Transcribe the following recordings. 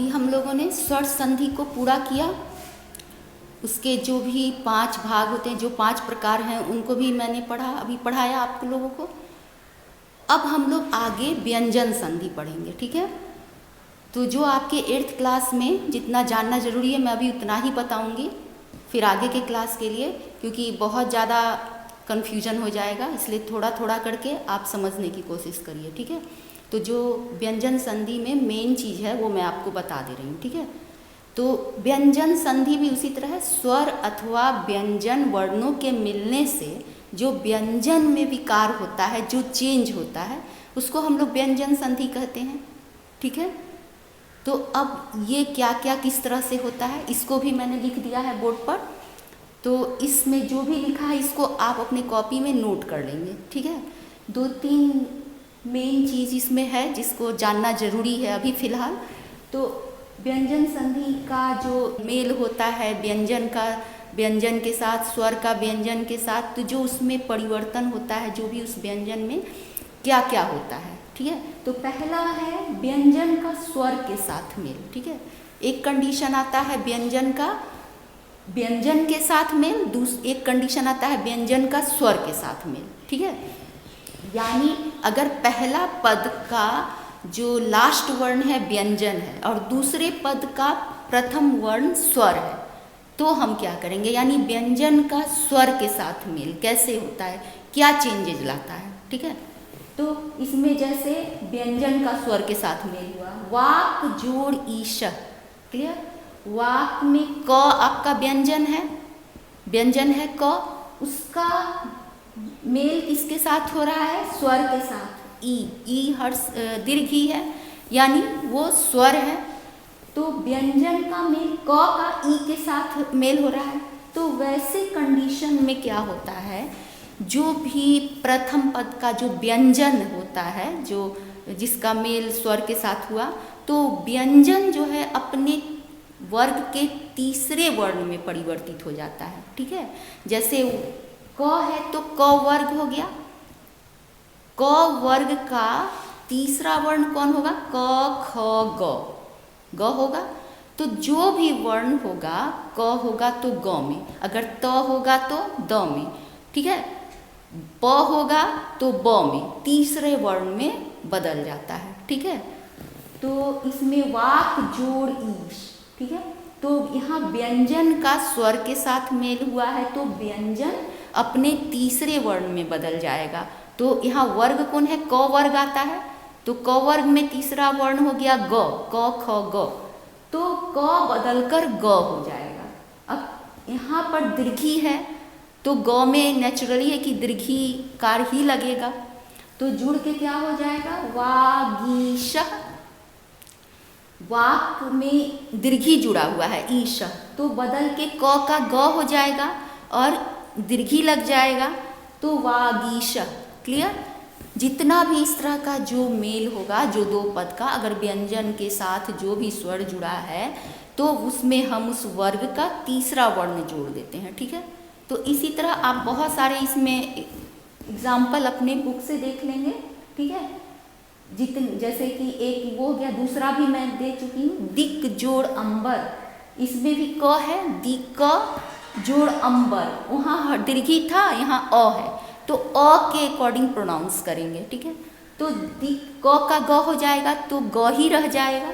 अभी हम लोगों ने स्वर संधि को पूरा किया। उसके जो भी 5 भाग होते हैं, जो 5 प्रकार हैं, उनको भी मैंने पढ़ाया आप लोगों को। अब हम लोग आगे व्यंजन संधि पढ़ेंगे, ठीक है। तो जो आपके 8th क्लास में जितना जानना ज़रूरी है मैं अभी उतना ही बताऊंगी, फिर आगे के क्लास के लिए, क्योंकि बहुत ज़्यादा कन्फ्यूजन हो जाएगा, इसलिए थोड़ा थोड़ा करके आप समझने की कोशिश करिए, ठीक है। तो जो व्यंजन संधि में मेन चीज़ है वो मैं आपको बता दे रही हूँ, ठीक है। तो व्यंजन संधि भी उसी तरह है, स्वर अथवा व्यंजन वर्णों के मिलने से जो व्यंजन में विकार होता है, जो चेंज होता है, उसको हम लोग व्यंजन संधि कहते हैं, ठीक है। तो अब ये क्या क्या किस तरह से होता है इसको भी मैंने लिख दिया है बोर्ड पर। तो इसमें जो भी लिखा है इसको आप अपने कॉपी में नोट कर लेंगे, ठीक है। 2-3 मेन चीज़ इसमें है जिसको जानना ज़रूरी है अभी फ़िलहाल। तो व्यंजन संधि का जो मेल होता है व्यंजन का व्यंजन के साथ, स्वर का व्यंजन के साथ, तो जो उसमें परिवर्तन होता है, जो भी उस व्यंजन में क्या क्या होता है, ठीक है। तो पहला है व्यंजन का स्वर के साथ मेल, ठीक है। एक कंडीशन आता है व्यंजन का व्यंजन के साथ मेल, एक कंडीशन आता है व्यंजन का स्वर के साथ मेल, ठीक है। यानी अगर पहला पद का जो लास्ट वर्ण है व्यंजन है और दूसरे पद का प्रथम वर्ण स्वर है, तो हम क्या करेंगे, यानी व्यंजन का स्वर के साथ मेल कैसे होता है, क्या चेंजेज लाता है, ठीक है। तो इसमें जैसे व्यंजन का स्वर के साथ मेल हुआ, वाक जोड़ ईश, क्लियर। वाक में क आपका व्यंजन है क, उसका मेल किसके साथ हो रहा है, स्वर के साथ। ई हर्ष दीर्घ ई है, यानी वो स्वर है, तो व्यंजन का मेल क का ई के साथ मेल हो रहा है। तो वैसे कंडीशन में क्या होता है, जो भी प्रथम पद का जो व्यंजन होता है, जो जिसका मेल स्वर के साथ हुआ, तो व्यंजन जो है अपने वर्ग के तीसरे वर्ण में परिवर्तित हो जाता है, ठीक है। जैसे क है तो क वर्ग हो गया, क वर्ग का तीसरा वर्ण कौन होगा, क ख ग होगा। तो जो भी वर्ण होगा, क होगा तो ग में, अगर त होगा तो द में, ठीक है। प होगा तो ब में, तीसरे वर्ण में बदल जाता है, ठीक है। तो इसमें वाक जोड़ ईश, ठीक है। तो यहाँ व्यंजन का स्वर के साथ मेल हुआ है, तो व्यंजन अपने तीसरे वर्ण में बदल जाएगा। तो यहाँ वर्ग कौन है, क वर्ग आता है, तो क वर्ग में तीसरा वर्ण हो गया ग, क ख ग, तो क बदलकर ग हो जाएगा। अब यहाँ पर दीर्घी है, तो ग में नेचुरली है कि दीर्घी कार ही लगेगा, तो जुड़ के क्या हो जाएगा, वागीश। वाक में दीर्घी जुड़ा हुआ है ईश, तो बदल के क का ग हो जाएगा और दीर्घी लग जाएगा, तो वागीश, क्लियर। जितना भी इस तरह का जो मेल होगा, जो 2 पद का अगर व्यंजन के साथ जो भी स्वर जुड़ा है, तो उसमें हम उस वर्ग का तीसरा वर्ण जोड़ देते हैं, ठीक है। तो इसी तरह आप बहुत सारे इसमें एग्जाम्पल अपने बुक से देख लेंगे, ठीक है। जैसे कि एक वो हो गया, दूसरा भी मैं दे चुकी हूँ, दिक जोड़ अंबर, इसमें भी क है, दिक जोड़ अंबर, वहाँ दीर्घी था, यहाँ अ है, तो अ के अकॉर्डिंग प्रोनाउंस करेंगे, ठीक है। तो दिक क का ग हो जाएगा, तो ग ही रह जाएगा।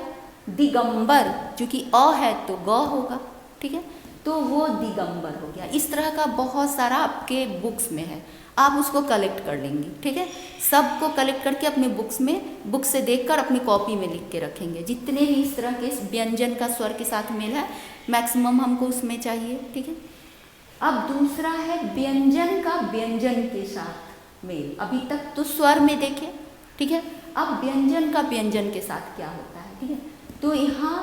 दिगंबर, चूंकि अ है तो ग होगा, ठीक है, तो वो दिगंबर हो गया। इस तरह का बहुत सारा आपके बुक्स में है, आप उसको कलेक्ट कर लेंगे, ठीक है। सबको कलेक्ट करके अपने बुक से देखकर अपनी कॉपी में लिख के रखेंगे। जितने भी इस तरह के व्यंजन का स्वर के साथ मेल है, मैक्सिमम हमको उसमें चाहिए, ठीक है। अब दूसरा है व्यंजन का व्यंजन के साथ मेल। अभी तक तो स्वर में देखे, ठीक है। अब व्यंजन का व्यंजन के साथ क्या होता है, ठीक है। तो यहाँ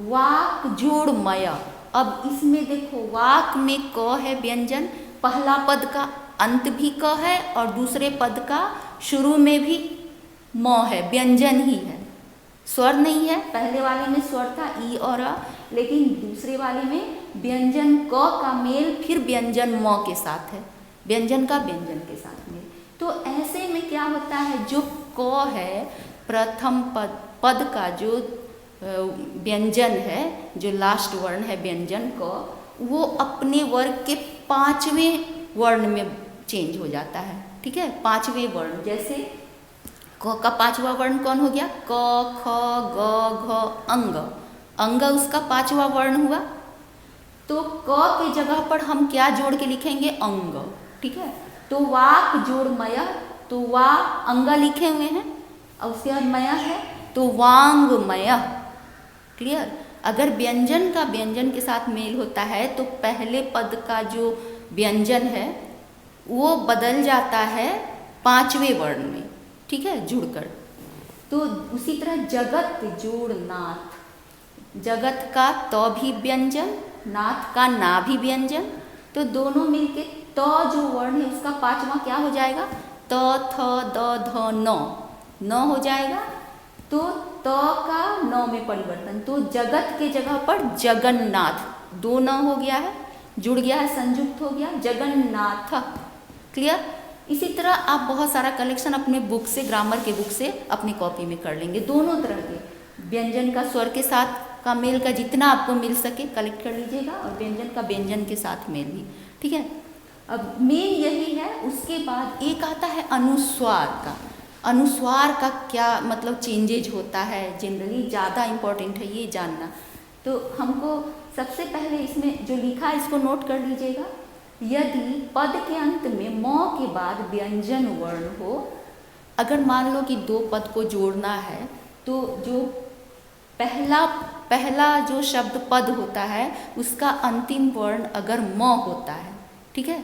वाक जोड़ मय, अब इसमें देखो वाक में क है व्यंजन, पहला पद का अंत भी क है और दूसरे पद का शुरू में भी म है, व्यंजन ही है, स्वर नहीं है। पहले वाले में स्वर था ई और अ, लेकिन दूसरे वाले में व्यंजन क का मेल फिर व्यंजन म के साथ है, व्यंजन का व्यंजन के साथ मेल। तो ऐसे में क्या होता है, जो क है प्रथम पद का जो व्यंजन है, जो लास्ट वर्ण है व्यंजन क, वो अपने वर्ग के 5वें वर्ण में चेंज हो जाता है। ठीक है, 5वें वर्ण, जैसे क का 5वां वर्ण कौन हो गया? क, ख, ग, घ, अंग। अंग उसका 5वां वर्ण हुआ, तो क के जगह पर हम क्या जोड़ के लिखेंगे? अंग। ठीक है, तो वाक जोड़ मय, तो वा अंग लिखे हुए हैं और उसके बाद मय है तो वांगमय। क्लियर? अगर व्यंजन का व्यंजन के साथ मेल होता है तो पहले पद का जो व्यंजन है वो बदल जाता है 5वें वर्ण में। ठीक है, जुड़कर। तो उसी तरह जगत जोड़ नाथ, जगत का त भी व्यंजन, नाथ का ना भी व्यंजन, तो दोनों मिलके त जो वर्ण है उसका 5वां क्या हो जाएगा? त, थ, द, ध, न हो जाएगा। तो त का न में परिवर्तन, तो जगत के जगह पर जगन्नाथ, 2 न हो गया है, जुड़ गया है, संयुक्त हो गया, जगन्नाथ। क्लियर? इसी तरह आप बहुत सारा कलेक्शन अपने बुक से, ग्रामर के बुक से अपनी कॉपी में कर लेंगे। दोनों तरह के व्यंजन का स्वर के साथ का मेल का जितना आपको मिल सके कलेक्ट कर लीजिएगा, और व्यंजन का व्यंजन के साथ मेल भी। ठीक है, अब मेन यही है। उसके बाद एक आता है अनुस्वार का। अनुस्वार का क्या मतलब चेंजेज होता है, जनरली ज़्यादा इम्पोर्टेंट है ये जानना। तो हमको सबसे पहले इसमें जो लिखा है इसको नोट कर लीजिएगा। यदि पद के अंत में म के बाद व्यंजन वर्ण हो, अगर मान लो कि 2 पद को जोड़ना है, तो जो पहला जो शब्द पद होता है उसका अंतिम वर्ण अगर म होता है, ठीक है,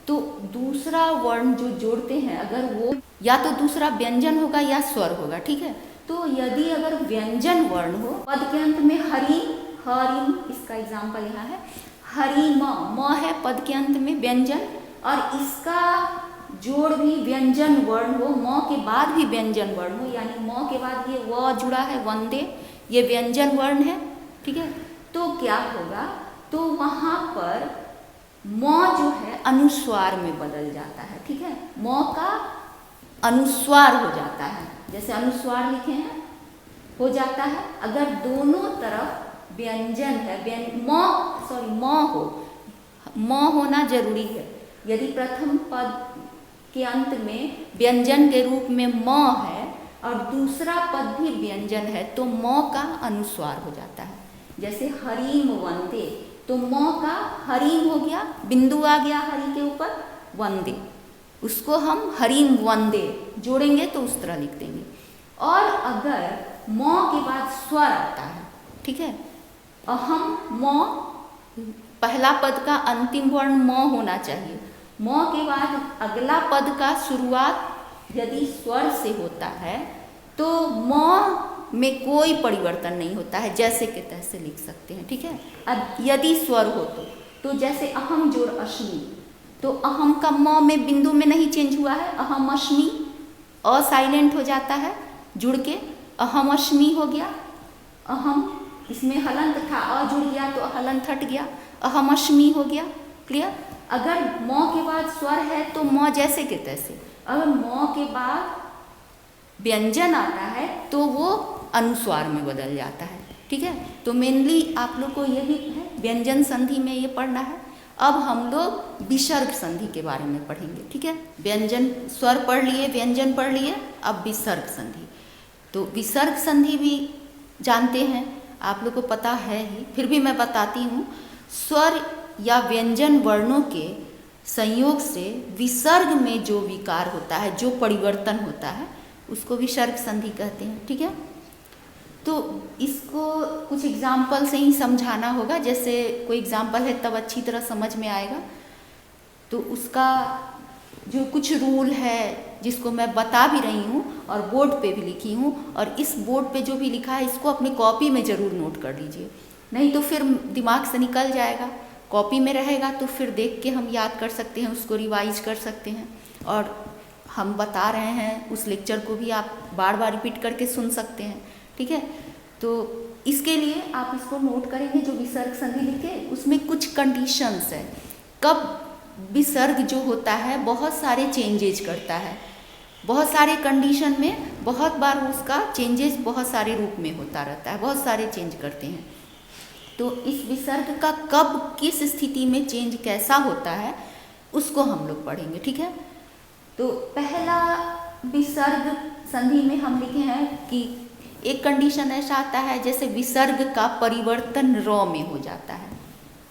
तो दूसरा वर्ण जो जोड़ते हैं अगर वो या तो दूसरा व्यंजन होगा या स्वर होगा। ठीक है, तो यदि अगर व्यंजन वर्ण हो, पद के अंत में हरिम, हरिम इसका एग्जाम्पल यहाँ है, हरिम, म है पद के अंत में व्यंजन, और इसका जोड़ भी व्यंजन वर्ण हो, म के बाद भी व्यंजन वर्ण हो, यानी म के बाद ये व जुड़ा है, वंदे, ये व्यंजन वर्ण है। ठीक है, तो क्या होगा? तो वहाँ पर म जो है अनुस्वार में बदल जाता है। ठीक है, म का अनुस्वार हो जाता है, जैसे अनुस्वार लिखे हैं हो जाता है अगर दोनों तरफ व्यंजन है, म होना जरूरी है। यदि प्रथम पद के अंत में व्यंजन के रूप में म है और दूसरा पद भी व्यंजन है तो म का अनुस्वार हो जाता है। जैसे हरिम वंदे, तो म का हरिम हो गया, बिंदु आ गया हरि के ऊपर, वंदे, उसको हम हरिम वंदे जोड़ेंगे तो उस तरह लिख देंगे। और अगर म के बाद स्वर आता है, ठीक है, अहम म, पहला पद का अंतिम वर्ण म होना चाहिए, म के बाद अगला पद का शुरुआत यदि स्वर से होता है तो म में कोई परिवर्तन नहीं होता है, जैसे के तैसे लिख सकते हैं। ठीक है, अब यदि स्वर हो तो जैसे अहम जोड़ अश्मी, तो अहम का म में बिंदु में नहीं चेंज हुआ है, अहम अश्मी, अ साइलेंट हो जाता है जुड़ के, अहम अश्मी हो गया, अहम इसमें हलंत था, अ जुड़ गया तो हलंत हट गया, अहम अश्मी हो गया। क्लियर? अगर म के बाद स्वर है तो म जैसे के तैसे, अगर म के बाद व्यंजन आता है तो वो अनुस्वार में बदल जाता है। ठीक है, तो मेनली आप लोग को यही है, व्यंजन संधि में ये पढ़ना है। अब हम लोग विसर्ग संधि के बारे में पढ़ेंगे। ठीक है, व्यंजन स्वर पढ़ लिए, व्यंजन पढ़ लिए, अब विसर्ग संधि। तो विसर्ग संधि भी जानते हैं, आप लोग को पता है ही, फिर भी मैं बताती हूँ। स्वर या व्यंजन वर्णों के संयोग से विसर्ग में जो विकार होता है, जो परिवर्तन होता है, उसको विसर्ग संधि कहते हैं। ठीक है, तो इसको कुछ एग्जाम्पल से ही समझाना होगा, जैसे कोई एग्जाम्पल है तब अच्छी तरह समझ में आएगा। तो उसका जो कुछ रूल है जिसको मैं बता भी रही हूँ और बोर्ड पे भी लिखी हूँ, और इस बोर्ड पे जो भी लिखा है इसको अपनी कॉपी में ज़रूर नोट कर लीजिए, नहीं तो फिर दिमाग से निकल जाएगा। कॉपी में रहेगा तो फिर देख के हम याद कर सकते हैं, उसको रिवाइज कर सकते हैं, और हम बता रहे हैं उस लेक्चर को भी आप बार बार रिपीट करके सुन सकते हैं। ठीक है, तो इसके लिए आप इसको नोट करेंगे, जो विसर्ग संधि लिखे उसमें कुछ कंडीशंस है। कब विसर्ग जो होता है बहुत सारे चेंजेज करता है, बहुत सारे कंडीशन में बहुत बार उसका चेंजेस बहुत सारे रूप में होता रहता है, बहुत सारे चेंज करते हैं। तो इस विसर्ग का कब किस स्थिति में चेंज कैसा होता है उसको हम लोग पढ़ेंगे, ठीक है। तो पहला विसर्ग संधि में हम लिखे हैं कि एक कंडीशन ऐसा आता है जैसे विसर्ग का परिवर्तन र में हो जाता है।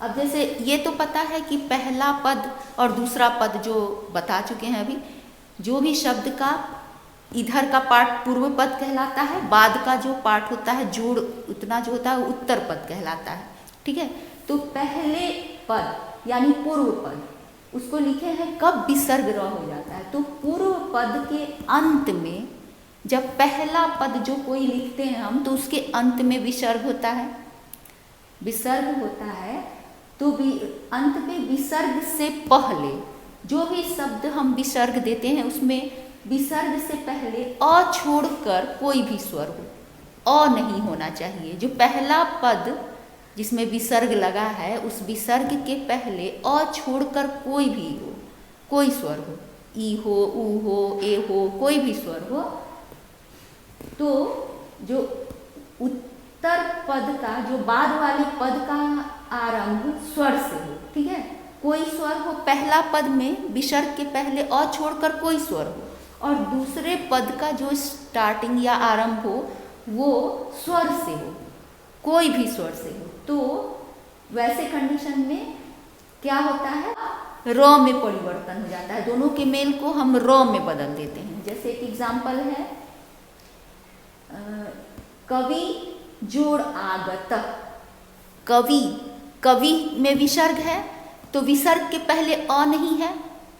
अब जैसे ये तो पता है कि पहला पद और दूसरा पद जो बता चुके हैं अभी, जो भी शब्द का इधर का पार्ट पूर्व पद कहलाता है, बाद का जो पार्ट होता है जोड़ उतना जो होता है उत्तर पद कहलाता है, ठीक है। तो पहले पद यानी पूर्व पद उसको लिखे हैं कब विसर्ग र हो जाता है। तो पूर्व पद के अंत में जब पहला पद जो कोई लिखते हैं हम, तो उसके अंत में विसर्ग होता है, विसर्ग होता है। तो अंत में विसर्ग से पहले जो भी शब्द हम विसर्ग देते हैं उसमें विसर्ग से पहले अ छोड़कर कोई भी स्वर हो, अ नहीं होना चाहिए। जो पहला पद जिसमें विसर्ग लगा है उस विसर्ग के पहले अ छोड़कर कोई भी हो, कोई स्वर हो, ई हो, ऊ हो, ए हो, कोई भी स्वर हो। तो जो उत्तर पद का जो बाद वाले पद का आरंभ स्वर से हो, ठीक है। कोई स्वर हो पहला पद में विसर्ग के पहले अ छोड़कर कोई स्वर हो, और दूसरे पद का जो स्टार्टिंग या आरंभ हो वो स्वर से हो, कोई भी स्वर से हो। तो वैसे कंडीशन में क्या होता है, र में परिवर्तन हो जाता है। दोनों के मेल को हम र में बदल देते हैं। जैसे एक एग्जाम्पल है कवि जोड़ आगत। कवि, कवि में विसर्ग है तो विसर्ग के पहले अ नहीं है,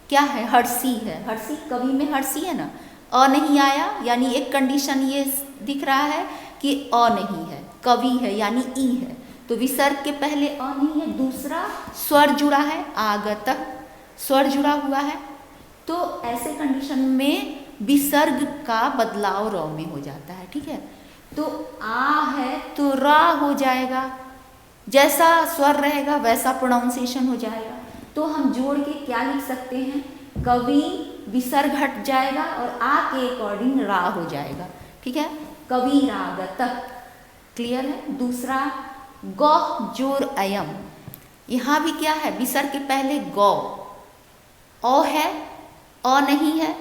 क्या है, हर्षी है। हर्षी, कवि में हर्षी है ना, अ नहीं आया, यानी एक कंडीशन ये दिख रहा है कि अ नहीं है, कवि है यानी ई है। तो विसर्ग के पहले अ नहीं है, दूसरा स्वर जुड़ा है, आगत स्वर जुड़ा हुआ है। तो ऐसे कंडीशन में विसर्ग का बदलाव र में हो जाता है, ठीक है। तो आ है तो रा हो जाएगा, जैसा स्वर रहेगा वैसा प्रोनाउंसिएशन हो जाएगा। तो हम जोड़ के क्या लिख सकते हैं, कवि विसर्ग हट जाएगा और आ के अकॉर्डिंग रा हो जाएगा, ठीक है। कवि रागत, क्लियर है। दूसरा गौ जोर अयम, यहाँ भी क्या है, विसर्ग के पहले गौ, अ है, अ नहीं है,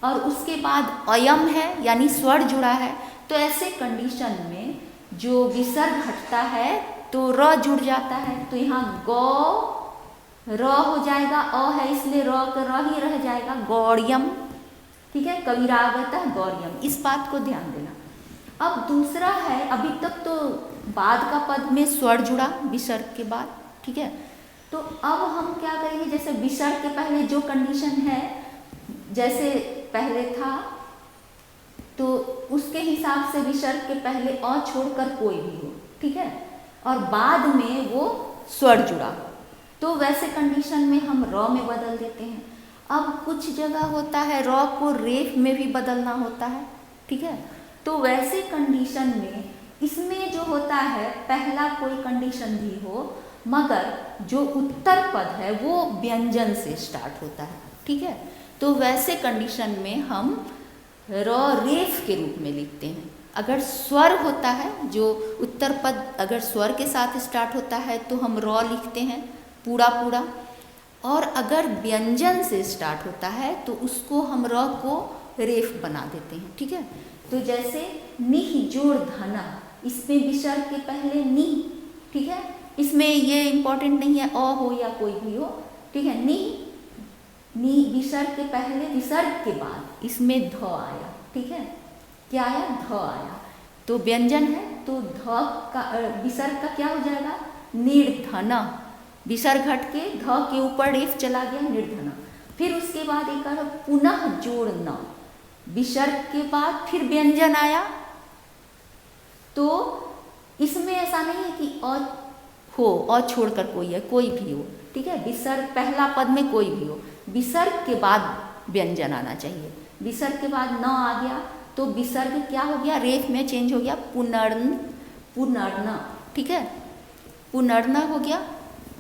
और उसके बाद अयम है यानी स्वर जुड़ा है। तो ऐसे कंडीशन में जो विसर्ग हटता है तो र जुड़ जाता है। तो यहाँ गौ र हो जाएगा, अ है इसलिए र का र ही रह जाएगा, गौड़ियम, ठीक है। कविरागत गौड़ियम, इस बात को ध्यान देना। अब दूसरा है, अभी तक तो बाद का पद में स्वर जुड़ा विसर्ग के बाद, ठीक है। तो अब हम क्या करेंगे, जैसे विसर्ग के पहले जो कंडीशन है जैसे पहले था तो उसके हिसाब से विसर्ग के पहले अ छोड़कर कोई भी हो, ठीक है, और बाद में वो स्वर जुड़ा हो, तो वैसे कंडीशन में हम र में बदल देते हैं। अब कुछ जगह होता है र को रेफ में भी बदलना होता है, ठीक है। तो वैसे कंडीशन में इसमें जो होता है पहला कोई कंडीशन भी हो मगर जो उत्तर पद है वो व्यंजन से स्टार्ट होता है, ठीक है। तो वैसे कंडीशन में हम र रेफ के रूप में लिखते हैं। अगर स्वर होता है, जो उत्तर पद अगर स्वर के साथ स्टार्ट होता है तो हम र लिखते हैं पूरा पूरा, और अगर व्यंजन से स्टार्ट होता है तो उसको हम र को रेफ बना देते हैं, ठीक है। तो जैसे निह जोड़ धना, इसमें विसर्ग के पहले नि, ठीक है, इसमें ये इम्पोर्टेंट नहीं है अ हो या कोई भी हो, ठीक है। नी विसर्ग के पहले विसर्ग के बाद इसमें ध आया, ठीक है, क्या आया, ध आया, तो व्यंजन है तो ध का विसर्ग का क्या हो जाएगा, निर्धना। विसर्ग हट के ध के ऊपर रेफ चला गया, निर्धना। फिर उसके बाद एक आया पुनः जोड़ना, विसर्ग के बाद फिर व्यंजन आया। तो इसमें ऐसा नहीं है कि अ हो, अ छोड़कर कोई है, कोई भी हो, ठीक है। विसर्ग पहला पद में कोई भी हो, विसर्ग के बाद व्यंजन आना चाहिए। विसर्ग के बाद न आ गया तो विसर्ग क्या हो गया, रेफ में चेंज हो गया, पुनर्न, पुनर्न, ठीक है, पुनर्न हो गया।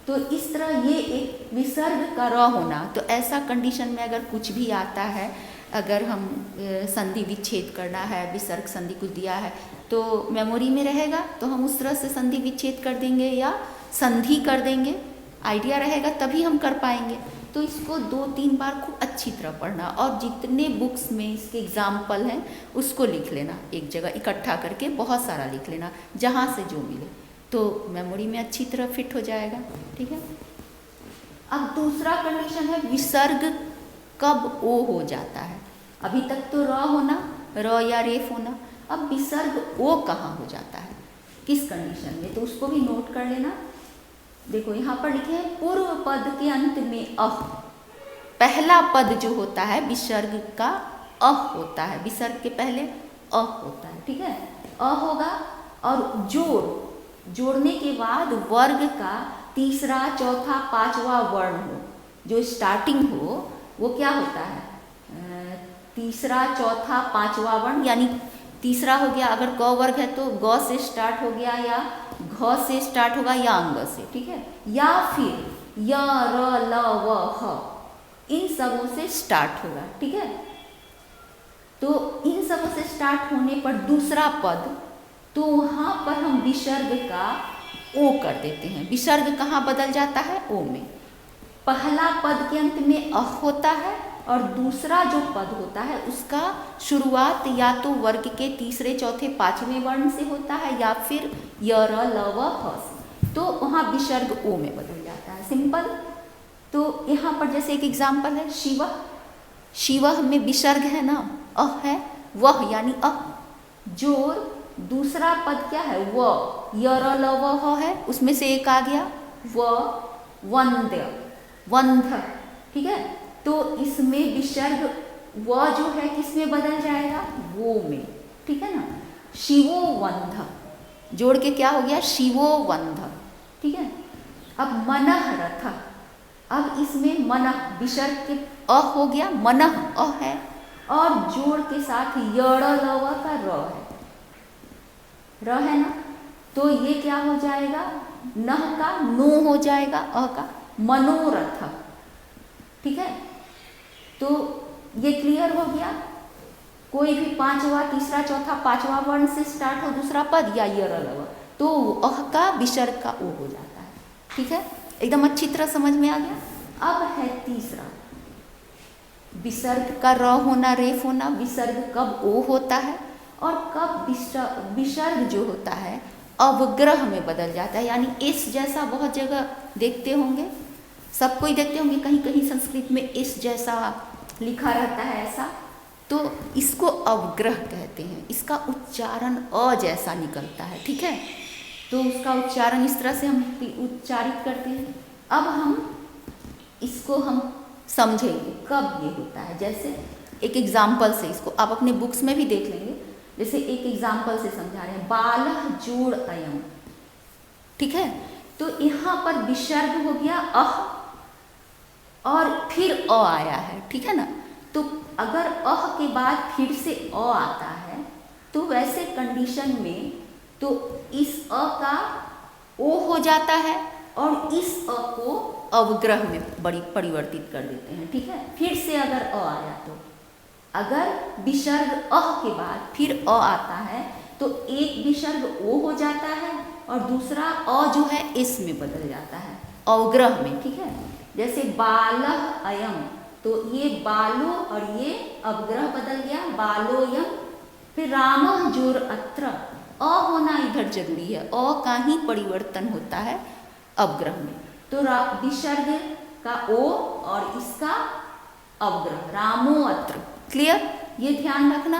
तो इस तरह ये एक विसर्ग का र होना। तो ऐसा कंडीशन में अगर कुछ भी आता है, अगर हम संधि विच्छेद करना है, विसर्ग संधि कुछ दिया है तो मेमोरी में रहेगा तो हम उस तरह से संधि विच्छेद कर देंगे या संधि कर देंगे, आइडिया रहेगा तभी हम कर पाएंगे। तो इसको 2-3 बार खूब अच्छी तरह पढ़ना और जितने बुक्स में इसके एग्जाम्पल हैं उसको लिख लेना, एक जगह इकट्ठा करके बहुत सारा लिख लेना, जहाँ से जो मिले तो मेमोरी में अच्छी तरह फिट हो जाएगा। ठीक है। अब दूसरा कंडीशन है विसर्ग कब ओ हो जाता है। अभी तक तो र होना, र या रेफ होना, अब विसर्ग ओ कहाँ हो जाता है, किस कंडीशन में, तो उसको भी नोट कर लेना। देखो यहाँ पर लिखे हैं पूर्व पद के अंत में अह, पहला पद जो होता है विसर्ग का अह होता है, विसर्ग के पहले अह होता है। ठीक है, अ होगा और जोड़ने के बाद वर्ग का तीसरा, चौथा, पांचवा वर्ण हो, जो स्टार्टिंग हो वो क्या होता है, तीसरा, चौथा, पांचवा वर्ण, यानी तीसरा हो गया अगर क वर्ग है तो ग से स्टार्ट हो गया या घ से स्टार्ट होगा या अंग से। ठीक है, या फिर य, र, ल, व, ह, इन सबों से स्टार्ट होगा। ठीक है, तो इन सबों से स्टार्ट होने पर दूसरा पद, तो वहां पर हम विसर्ग का ओ कर देते हैं। विसर्ग कहाँ बदल जाता है, ओ में। पहला पद के अंत में अह होता है और दूसरा जो पद होता है उसका शुरुआत या तो वर्ग के तीसरे, चौथे, पांचवें वर्ण से होता है या फिर य, र, ल, व, ह से, तो वहाँ विसर्ग ओ में बदल जाता है। सिंपल। तो यहाँ पर जैसे एक एग्जाम्पल है शिव, शिव में विसर्ग है ना, अह है, वह यानी अह, जोर दूसरा पद क्या है, व, य, र, ल, व, ह है, उसमें से एक आ गया व, वंद्य, वंध। ठीक है, तो इसमें विसर्ग व जो है किसमें बदल जाएगा, वो में। ठीक है ना, शिवो वंध, जोड़ के क्या हो गया, शिवो वंध। ठीक है, अब मनः रथ, अब इसमें मनः विसर्ग के अ हो गया, मनः अ है और जोड़ के साथ यड़ लव का र है, र है ना, तो ये क्या हो जाएगा, नह का नो हो जाएगा, अ का मनोरथ। ठीक है, तो ये क्लियर हो गया। कोई भी पांचवा, तीसरा, चौथा, पांचवा वर्ण से स्टार्ट हो दूसरा पद या य, र, ल, व, तो अह का विसर्ग का ओ हो जाता है। ठीक है, एकदम अच्छी तरह समझ में आ गया। अब है तीसरा, विसर्ग का र होना, रेफ होना, विसर्ग कब ओ होता है और कब विसर्ग जो होता है अवग्रह में बदल जाता है। यानी इस जैसा बहुत जगह देखते होंगे, सबको ही देखते होंगे, कहीं कहीं संस्कृत में इस जैसा लिखा रहता है ऐसा, तो इसको अवग्रह कहते हैं। इसका उच्चारण अ जैसा निकलता है। ठीक है, तो उसका उच्चारण इस तरह से हम उच्चारित करते हैं। अब इसको हम समझेंगे कब ये होता है। जैसे एक एग्जाम्पल से, इसको आप अपने बुक्स में भी देख लेंगे। जैसे एक एग्जाम्पल से समझा रहे हैं, बालः जोड़ अयम। ठीक है, तो यहाँ पर विसर्ग हो गया अह और फिर अ आया है। ठीक है ना, तो अगर अह के बाद फिर से अ आता है तो वैसे कंडीशन में तो इस अ का ओ हो जाता है और इस अ को अवग्रह में बड़ी परिवर्तित कर देते हैं। ठीक है, फिर से अगर अ आया तो, अगर विसर्ग अह के बाद फिर अ आता है तो एक विसर्ग ओ हो जाता है और दूसरा अ जो है इस में बदल जाता है, अवग्रह में। ठीक है, जैसे बालः अयम, तो ये बालो और ये अवग्रह बदल गया, बालोयम। फिर रामः जोर अत्र, अ होना इधर जरूरी है, अ का ही परिवर्तन होता है अवग्रह में। तो विसर्ग का ओ और इसका अवग्रह, रामो अत्र। क्लियर, ये ध्यान रखना।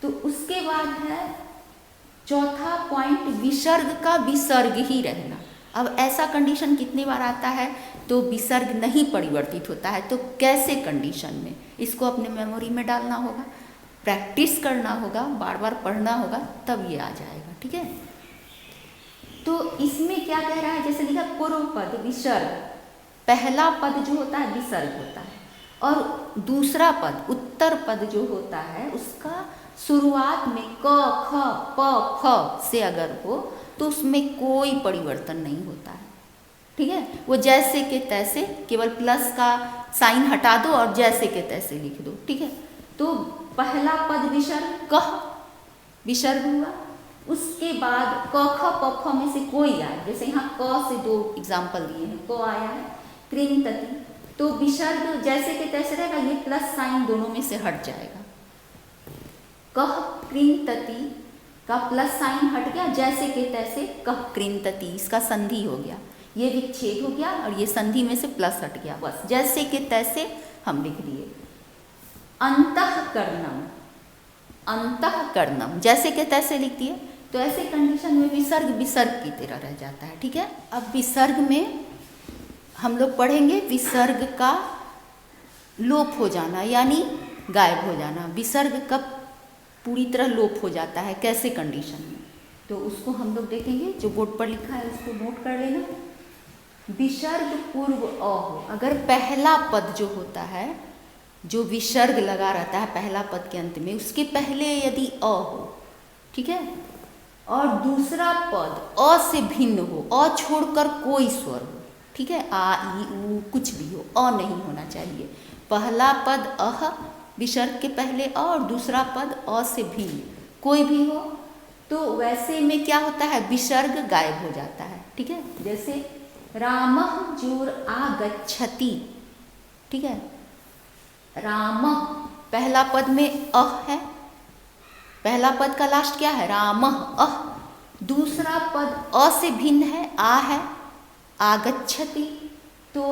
तो उसके बाद है चौथा पॉइंट, विसर्ग का विसर्ग ही रहना। अब ऐसा कंडीशन कितनी बार आता है तो विसर्ग नहीं परिवर्तित होता है, तो कैसे कंडीशन में, इसको अपने मेमोरी में डालना होगा, प्रैक्टिस करना होगा, बार बार पढ़ना होगा, तब ये आ जाएगा। ठीक है, तो इसमें क्या कह रहा है, जैसे लिखा पूर्व पद विसर्ग, पहला पद जो होता है विसर्ग होता है और दूसरा पद उत्तर पद जो होता है उसका शुरुआत में क, ख, प, फ से अगर हो तो उसमें कोई परिवर्तन नहीं होता है। ठीक है, वो जैसे के तैसे, केवल प्लस का साइन हटा दो और जैसे के तैसे लिख दो। ठीक है, तो पहला पद विसर्ग कह विसर्ग हुआ, उसके बाद क ख प फ में से कोई आए, जैसे यहाँ क से दो एग्जाम्पल दिए हैं, क आया है, कृंतति, तो विसर्ग जैसे के तैसे रहेगा, ये प्लस साइन दोनों में से हट जाएगा। कह कृंतति का प्लस साइन हट गया, जैसे के तैसे कह कृंतति, इसका संधि हो गया, ये विच्छेद हो गया और ये संधि में से प्लस हट गया, बस जैसे के तैसे हम लिख दिए। अंतःकरणम, अंतःकरणम जैसे के तैसे लिख दिए, तो ऐसे कंडीशन में विसर्ग विसर्ग की तरह रह जाता है। ठीक है, अब विसर्ग में हम लोग पढ़ेंगे विसर्ग का लोप हो जाना यानी गायब हो जाना। विसर्ग कब पूरी तरह लोप हो जाता है, कैसे कंडीशन में, तो उसको हम लोग देखेंगे। जो बोर्ड पर लिखा है उसको नोट कर लेना। विसर्ग पूर्व अ हो, अगर पहला पद जो होता है, जो विसर्ग लगा रहता है पहला पद के अंत में, उसके पहले यदि अ हो, ठीक है, और दूसरा पद अ से भिन्न हो, अ छोड़कर कोई स्वर हो, ठीक है, आ ई उ कुछ भी हो, अ नहीं होना चाहिए। पहला पद अह विसर्ग के पहले अ और दूसरा पद अ से भिन्न कोई भी हो, तो वैसे में क्या होता है, विसर्ग गायब हो जाता है। ठीक है, जैसे रामः जोर आगच्छति, ठीक है, रामः पहला पद में अह है, पहला पद का लास्ट क्या है, रामः अह, दूसरा पद अ से भिन्न है, आ है, आगच्छति, तो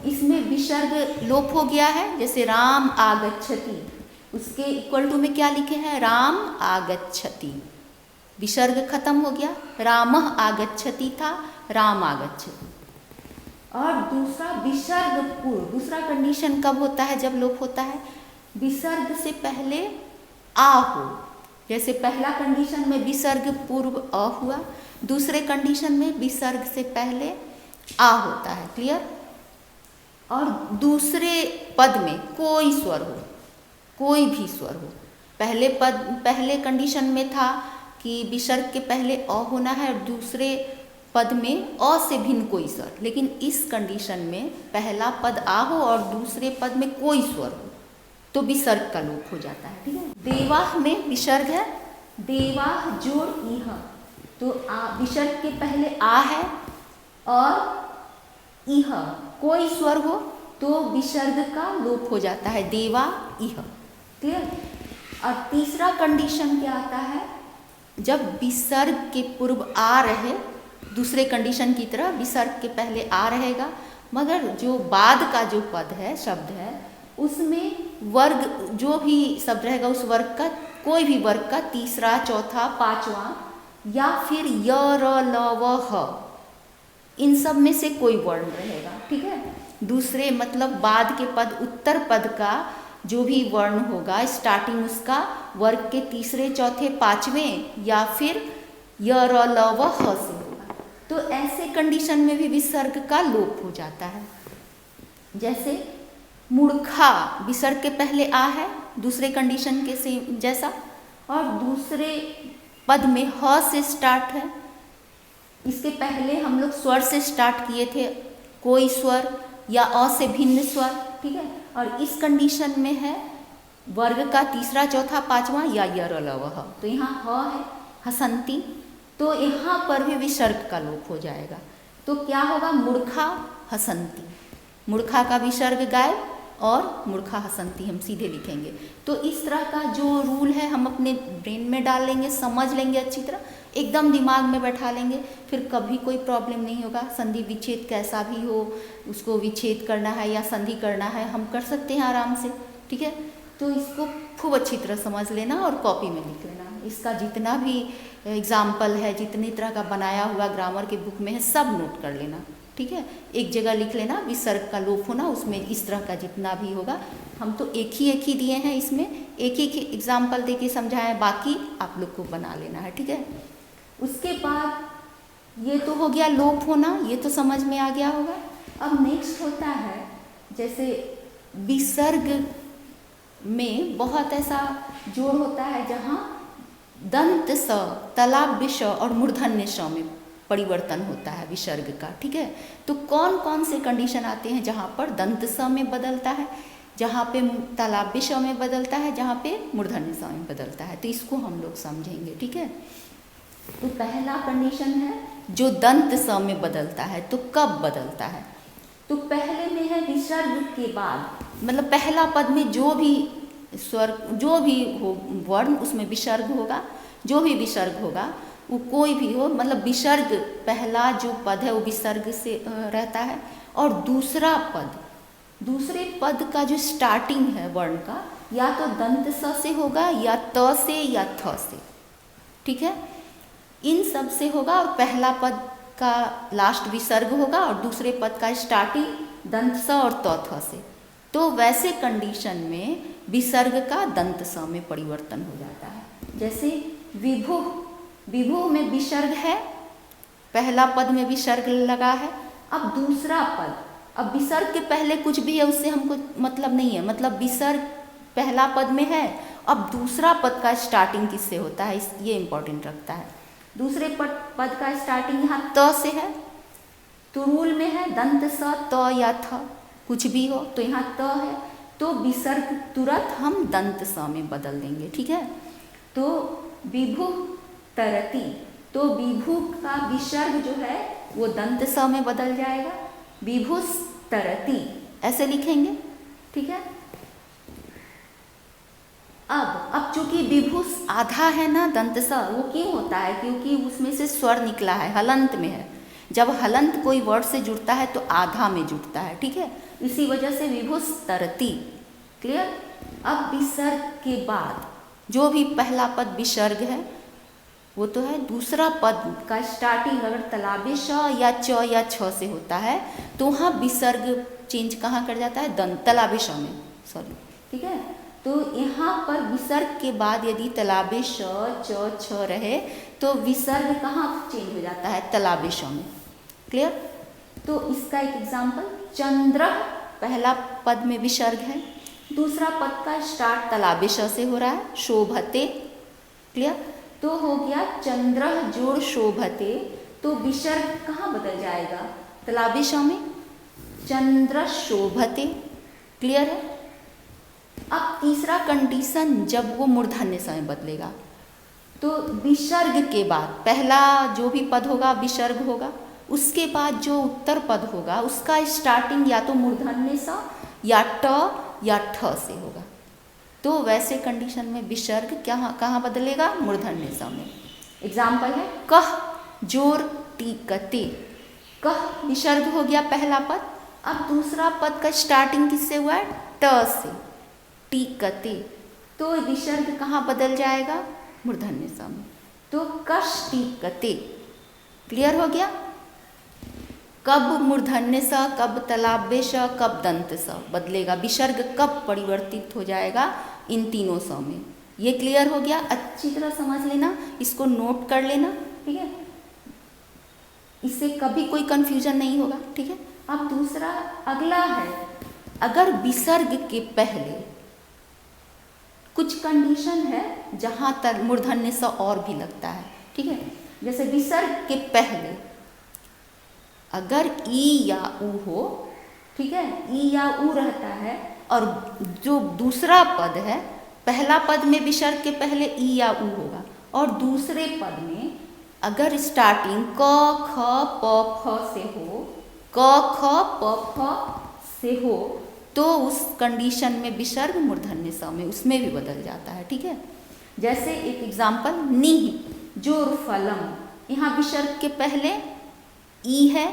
इसमें विसर्ग लोप हो गया है। जैसे राम आगच्छति, उसके इक्वल टू में क्या लिखे हैं, राम आगच्छति, विसर्ग खत्म हो गया, रामः आगच्छति था, राम आगच्छति। और दूसरा विसर्ग पूर्व, दूसरा कंडीशन कब होता है, जब लोप होता है, विसर्ग से पहले आ हो, जैसे पहला कंडीशन में विसर्ग पूर्व अ हुआ, दूसरे कंडीशन में विसर्ग से पहले आ होता है, क्लियर। और दूसरे पद में कोई स्वर हो, कोई भी स्वर हो, पहले कंडीशन में था कि विसर्ग के पहले अ होना है और दूसरे पद में अ से भिन्न कोई स्वर, लेकिन इस कंडीशन में पहला पद आ हो और दूसरे पद में कोई स्वर हो, तो विसर्ग का लोप हो जाता है। ठीक है, देवाह में विसर्ग है, देवाह जोड़ इह, तो विसर्ग के पहले आ है और इह कोई स्वर हो, तो विसर्ग का लोप हो जाता है, देवा इह, क्लियर। और तीसरा कंडीशन क्या आता है, जब विसर्ग के पूर्व आ रहे, दूसरे कंडीशन की तरह विसर्ग के पहले आ रहेगा, मगर जो बाद का जो पद है, शब्द है, उसमें वर्ग जो भी शब्द रहेगा, उस वर्ग का कोई भी वर्ग का तीसरा, चौथा, पांचवा या फिर य र ल व ह, इन सब में से कोई वर्ण रहेगा। ठीक है, दूसरे मतलब बाद के पद, उत्तर पद का जो भी वर्ण होगा, स्टार्टिंग उसका वर्ग के तीसरे, चौथे, पांचवें या फिर य र ल व ह से होगा, तो ऐसे कंडीशन में भी विसर्ग का लोप हो जाता है। जैसे मूर्खा, विसर्ग के पहले आ है, दूसरे कंडीशन के सेम जैसा, और दूसरे पद में ह से स्टार्ट है, इसके पहले हम लोग स्वर से स्टार्ट किए थे, कोई स्वर या अ से भिन्न स्वर। ठीक है, और इस कंडीशन में है वर्ग का तीसरा, चौथा, पांचवा या य र ल व ह, तो यहाँ ह है, हसंती, तो यहाँ पर भी विसर्ग का लोप हो जाएगा। तो क्या होगा, मूर्खा हसंती, मूर्खा का विसर्ग गायब और मूर्खा हसंती हम सीधे लिखेंगे। तो इस तरह का जो रूल है हम अपने ब्रेन में डाल लेंगे, समझ लेंगे अच्छी तरह, एकदम दिमाग में बैठा लेंगे, फिर कभी कोई प्रॉब्लम नहीं होगा। संधि विच्छेद कैसा भी हो, उसको विच्छेद करना है या संधि करना है, हम कर सकते हैं आराम से। ठीक है, तो इसको खूब अच्छी तरह समझ लेना और कॉपी में लिख लेना। इसका जितना भी एग्जाम्पल है, जितनी तरह का बनाया हुआ ग्रामर के बुक में है, सब नोट कर लेना। ठीक है, एक जगह लिख लेना विसर्ग का लोप होना, उसमें इस तरह का जितना भी होगा, हम तो एक ही दिए हैं, इसमें एक एग्जाम्पल दे के समझाएं, बाकी आप लोग को बना लेना है। ठीक है, उसके बाद ये तो हो गया लोप होना, ये तो समझ में आ गया होगा। अब नेक्स्ट होता है, जैसे विसर्ग में बहुत ऐसा जोड़ होता है जहाँ दंत स, तलाब्य श और मूर्धन्य श में परिवर्तन होता है विसर्ग का, ठीक है। तो कौन कौन से कंडीशन आते हैं जहाँ पर दंत स में बदलता है, जहाँ पे तालव्य श में बदलता है, जहाँ पे मूर्धन्य स में बदलता है, तो इसको हम लोग समझेंगे, ठीक है। तो पहला कंडीशन है जो दंत स में बदलता है, तो कब बदलता है, तो पहले में है विसर्ग के बाद, मतलब पहला पद में जो भी स्वर जो भी हो वर्ण उसमें विसर्ग होगा, जो भी विसर्ग होगा वो कोई भी हो, मतलब विसर्ग पहला जो पद है वो विसर्ग से रहता है, और दूसरे पद का जो स्टार्टिंग है वर्ण का या तो दंत स से होगा या त से या थ से, ठीक है, इन सब से होगा, और पहला पद का लास्ट विसर्ग होगा और दूसरे पद का स्टार्टिंग दंत स और त थ से। तो वैसे कंडीशन में विसर्ग का दंत स में परिवर्तन हो जाता है। जैसे विभु में विसर्ग है, पहला पद में विसर्ग लगा है, अब दूसरा पद, अब विसर्ग के पहले कुछ भी है उससे हमको मतलब नहीं है, मतलब विसर्ग पहला पद में है, अब दूसरा पद का स्टार्टिंग किससे होता है ये इंपॉर्टेंट रखता है। दूसरे पद का स्टार्टिंग यहाँ त से है, तुरुल में है दंत स त या थ कुछ भी हो, तो यहाँ त है, तो विसर्ग तुरंत हम दंत स में बदल देंगे, ठीक है। तो विभु तरती, तो विभु का विसर्ग जो है वो दंत स में बदल जाएगा, विभुस तरती ऐसे लिखेंगे, ठीक है। अब चूंकि विभुस आधा है ना दंत स, वो क्यों होता है, क्योंकि उसमें से स्वर निकला है, हलंत में है, जब हलंत कोई वर्ड से जुड़ता है तो आधा में जुड़ता है, ठीक है, इसी वजह से विभुस तरती, क्लियर। अब विसर्ग के बाद जो भी पहला पद विसर्ग है वो तो है, दूसरा पद का स्टार्टिंग अगर तलाबे श या च या छ से होता है तो वहाँ विसर्ग चेंज कहाँ कर जाता है, तलाबे श में, सॉरी, ठीक है। तो यहाँ पर विसर्ग के बाद यदि तलाबे श च छ रहे तो विसर्ग कहाँ चेंज हो जाता है, तलाबे श में, क्लियर। तो इसका एक एग्जाम्पल, चंद्र पहला पद में विसर्ग है, दूसरा पद का स्टार्ट तलाबे श से हो रहा है, शोभते, क्लियर। तो हो गया चंद्र जोड़ शोभते, तो विसर्ग कहाँ बदल जाएगा, तलाबे श में, चंद्र शोभते, क्लियर है। अब तीसरा कंडीशन जब वो मूर्धन्य स में बदलेगा, तो विसर्ग के बाद पहला जो भी पद होगा विसर्ग होगा, उसके बाद जो उत्तर पद होगा उसका स्टार्टिंग या तो मूर्धन्य स या ट या ठ से होगा, तो वैसे कंडीशन में विसर्ग कहाँ बदलेगा, मूर्धन्य स में। एग्जाम्पल है कह जोर टीकते, कह विसर्ग हो गया पहला पद, अब दूसरा पद का स्टार्टिंग किससे हुआ है, ट से, टीकते, तो विसर्ग कहाँ बदल जाएगा, मूर्धन्य स में, तो कश टीकते, क्लियर हो गया। कब मूर्धन्य स, कब तलाब्य श, कब दंत स बदलेगा, विसर्ग कब परिवर्तित हो जाएगा, इन तीनों स में, ये क्लियर हो गया। अच्छी तरह समझ लेना, इसको नोट कर लेना, ठीक है, इससे कभी कोई कंफ्यूजन नहीं होगा, ठीक है। अब दूसरा अगला है, अगर विसर्ग के पहले कुछ कंडीशन है जहाँ तक मूर्धन्य स और भी लगता है, ठीक है। जैसे विसर्ग के पहले अगर ई या उ हो, ठीक है, ई या उ रहता है, और जो दूसरा पद है, पहला पद में विसर्ग के पहले ई या उ होगा, और दूसरे पद में अगर स्टार्टिंग क ख प फ से हो, क ख प फ से हो, तो उस कंडीशन में विसर्ग मूर्धन्य स में उसमें भी बदल जाता है, ठीक है। जैसे एक एग्जाम्पल, निह जोर फलम, यहाँ विसर्ग के पहले ई है,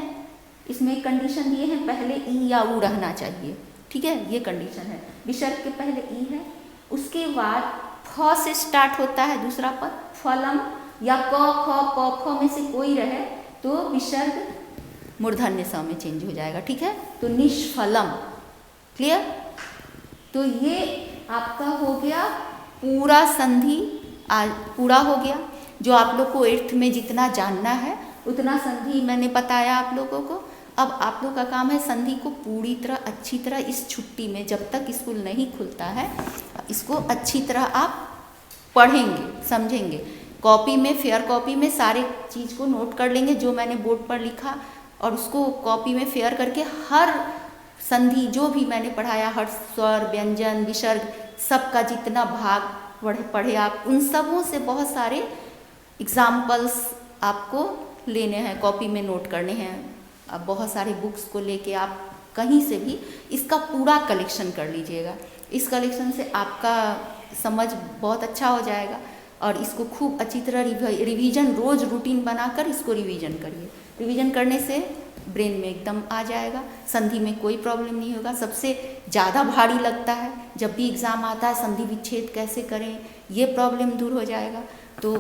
इसमें कंडीशन ये है पहले ई या उ रहना चाहिए, ठीक है, ये कंडीशन है, विसर्ग के पहले ई है, उसके बाद फ से स्टार्ट होता है दूसरा पद, फलम या क ख प फ में से कोई रहे तो विसर्ग मूर्धन्य स में चेंज हो जाएगा, ठीक है। तो निष्फलम, क्लियर। तो ये आपका हो गया पूरा संधि, पूरा हो गया, जो आप लोग को 8th में जितना जानना है उतना संधि मैंने बताया आप लोगों को। अब आप लोग का काम है संधि को पूरी तरह अच्छी तरह इस छुट्टी में, जब तक स्कूल नहीं खुलता है, इसको अच्छी तरह आप पढ़ेंगे, समझेंगे, कॉपी में, फेयर कॉपी में सारे चीज़ को नोट कर लेंगे जो मैंने बोर्ड पर लिखा, और उसको कॉपी में फेयर करके हर संधि जो भी मैंने पढ़ाया, हर स्वर, व्यंजन, विसर्ग, सबका जितना भाग पढ़े आप, उन सबों से बहुत सारे एग्जाम्पल्स आपको लेने हैं, कॉपी में नोट करने हैं। अब बहुत सारे बुक्स को लेके आप कहीं से भी इसका पूरा कलेक्शन कर लीजिएगा। इस कलेक्शन से आपका समझ बहुत अच्छा हो जाएगा, और इसको खूब अच्छी तरह रिवीजन, रोज़ रूटीन बनाकर इसको रिवीजन करिए। रिवीजन करने से ब्रेन में एकदम आ जाएगा, संधि में कोई प्रॉब्लम नहीं होगा। सबसे ज़्यादा भारी लगता है जब भी एग्ज़ाम आता है, संधि विच्छेद कैसे करें, ये प्रॉब्लम दूर हो जाएगा। तो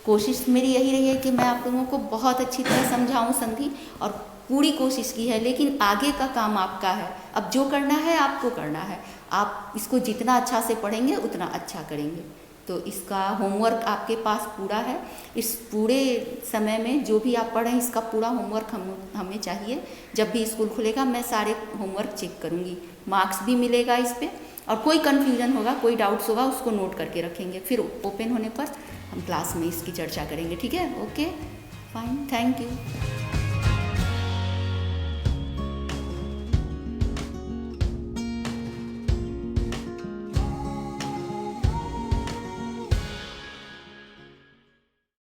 कोशिश मेरी यही रही है कि मैं आप लोगों को बहुत अच्छी तरह समझाऊं संधि, और पूरी कोशिश की है, लेकिन आगे का काम आपका है। अब जो करना है आपको करना है, आप इसको जितना अच्छा से पढ़ेंगे उतना अच्छा करेंगे। तो इसका होमवर्क आपके पास पूरा है। इस पूरे समय में जो भी आप पढ़ें, इसका पूरा होमवर्क हमें चाहिए। जब भी स्कूल खुलेगा मैं सारे होमवर्क चेक करूँगी, मार्क्स भी मिलेगा इस पर, और कोई कन्फ्यूजन होगा, कोई डाउट्स होगा, उसको नोट करके रखेंगे। फिर ओपन होने पर हम क्लास में इसकी चर्चा करेंगे। ठीक है? Okay, fine, thank you.